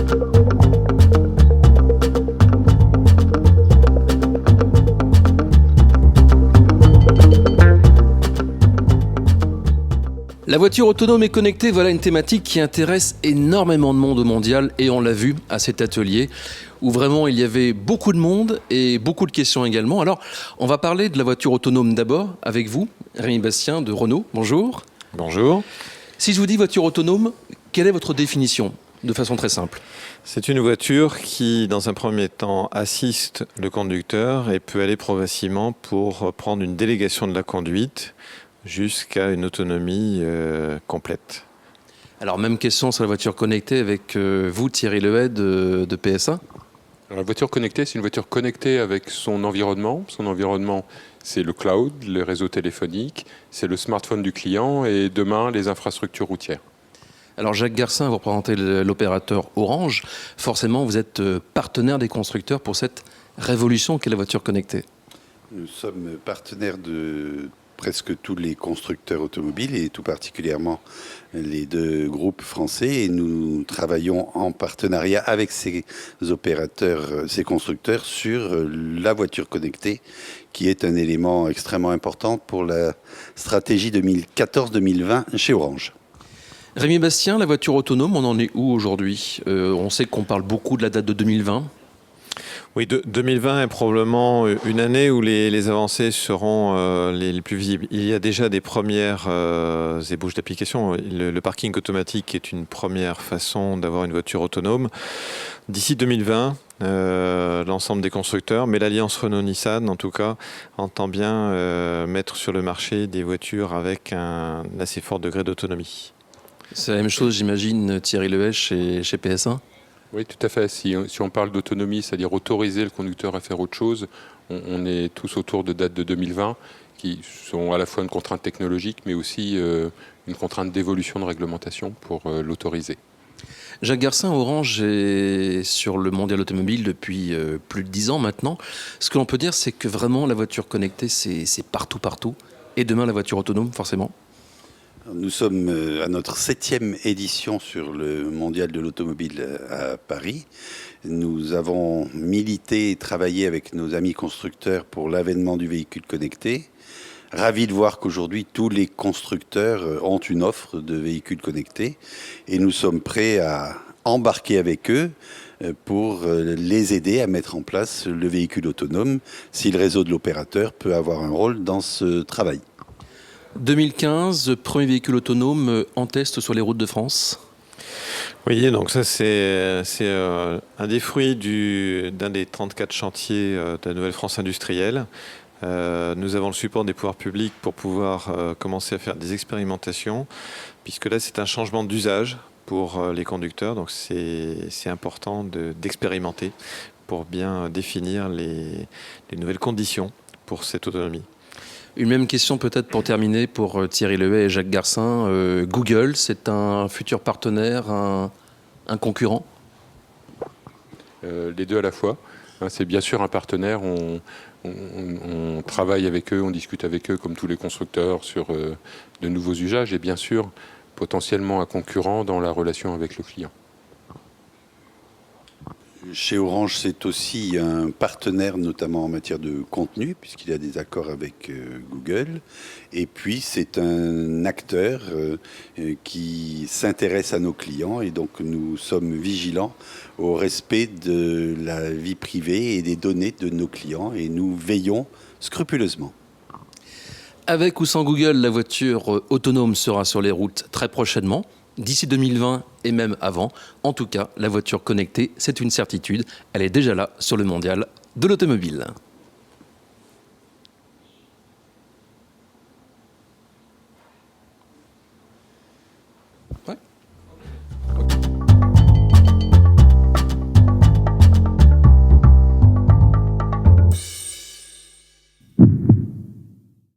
La voiture autonome et connectée, voilà une thématique qui intéresse énormément de monde au mondial et on l'a vu à cet atelier où vraiment il y avait beaucoup de monde et beaucoup de questions également. Alors, on va parler de la voiture autonome d'abord avec vous, Rémi Bastien de Renault. Bonjour. Bonjour. Si je vous dis voiture autonome, quelle est votre définition de façon très simple? C'est une voiture qui, dans un premier temps, assiste le conducteur et peut aller progressivement pour prendre une délégation de la conduite jusqu'à une autonomie complète. Alors, même question sur la voiture connectée avec vous, Thierry Lehay de PSA. Alors, la voiture connectée, c'est une voiture connectée avec son environnement. Son environnement, c'est le cloud, les réseaux téléphoniques, c'est le smartphone du client et demain, les infrastructures routières. Alors Jacques Garcin, vous représentez l'opérateur Orange. Forcément, vous êtes partenaire des constructeurs pour cette révolution qu'est la voiture connectée. Nous sommes partenaires de presque tous les constructeurs automobiles et tout particulièrement les deux groupes français. Et nous travaillons en partenariat avec ces opérateurs, ces constructeurs sur la voiture connectée qui est un élément extrêmement important pour la stratégie 2014-2020 chez Orange. Rémi Bastien, la voiture autonome, on en est où aujourd'hui? On sait qu'on parle beaucoup de la date de 2020. Oui, 2020 est probablement une année où les avancées seront les plus visibles. Il y a déjà des premières ébauches d'application. Le parking automatique est une première façon d'avoir une voiture autonome. D'ici 2020, l'ensemble des constructeurs, mais l'Alliance Renault-Nissan, en tout cas, entend bien mettre sur le marché des voitures avec un assez fort degré d'autonomie. C'est la même chose, j'imagine, Thierry Lehay chez PSA? Oui, tout à fait. Si on parle d'autonomie, c'est-à-dire autoriser le conducteur à faire autre chose, on est tous autour de dates de 2020 qui sont à la fois une contrainte technologique, mais aussi une contrainte d'évolution de réglementation pour l'autoriser. Jacques Garcin, Orange est sur le mondial automobile depuis plus de 10 ans maintenant. Ce que l'on peut dire, c'est que vraiment la voiture connectée, c'est partout. Et demain, la voiture autonome, forcément. Nous sommes à notre 7e édition sur le mondial de l'automobile à Paris. Nous avons milité et travaillé avec nos amis constructeurs pour l'avènement du véhicule connecté. Ravi de voir qu'aujourd'hui, tous les constructeurs ont une offre de véhicules connectés et nous sommes prêts à embarquer avec eux pour les aider à mettre en place le véhicule autonome si le réseau de l'opérateur peut avoir un rôle dans ce travail. 2015, premier véhicule autonome en test sur les routes de France. Oui, donc ça c'est un des fruits d'un des 34 chantiers de la Nouvelle France industrielle. Nous avons le support des pouvoirs publics pour pouvoir commencer à faire des expérimentations, puisque là c'est un changement d'usage pour les conducteurs, donc c'est important d'expérimenter pour bien définir les nouvelles conditions pour cette autonomie. Une même question peut-être pour terminer pour Thierry Lehay et Jacques Garcin. Google, c'est un futur partenaire, un concurrent? Les deux à la fois. C'est bien sûr un partenaire. On travaille avec eux, on discute avec eux comme tous les constructeurs sur de nouveaux usages et bien sûr potentiellement un concurrent dans la relation avec le client. Chez Orange, c'est aussi un partenaire, notamment en matière de contenu, puisqu'il y a des accords avec Google. Et puis, c'est un acteur qui s'intéresse à nos clients. Et donc, nous sommes vigilants au respect de la vie privée et des données de nos clients. Et nous veillons scrupuleusement. Avec ou sans Google, la voiture autonome sera sur les routes très prochainement. D'ici 2020 et même avant. En tout cas, la voiture connectée, c'est une certitude. Elle est déjà là sur le mondial de l'automobile.